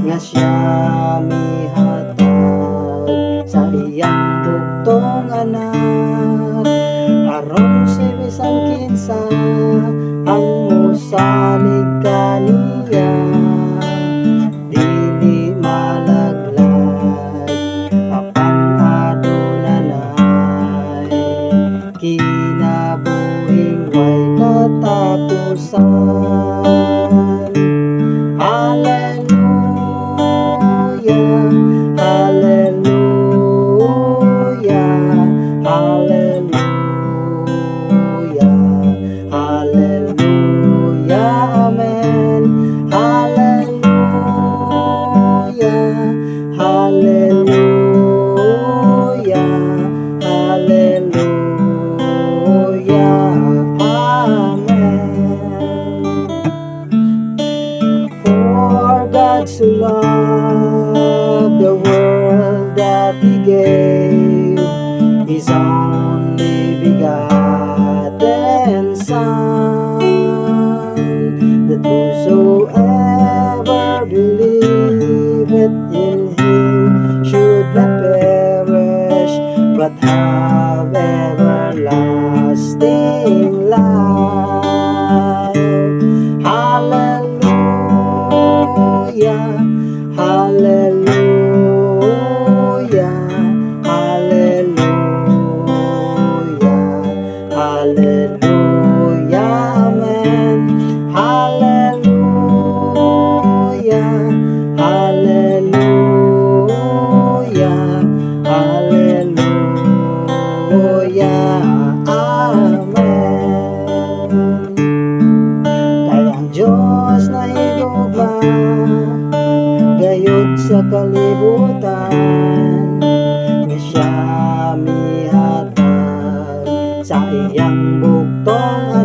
nga siya mihatag sa iyang bugtong anak, aron si bisan kinsa ang musalig kaniya dili malaglag apan adunay kinabuhing way katapusan. Hallelujah, hallelujah, hallelujah, hallelujah, amen. Hallelujah, hallelujah, hallelujah, amen. For God so loved the world that He gave His only begotten Son, that whosoever believeth in Him should not perish but have everlasting life. Hallelujah, hallelujah, hallelujah, hallelujah, amen. Hallelujah, hallelujah, hallelujah, amen. Kay ang Dios nahigugma gayud sa kalibutan, nga siya mihatag sa iyang bugtong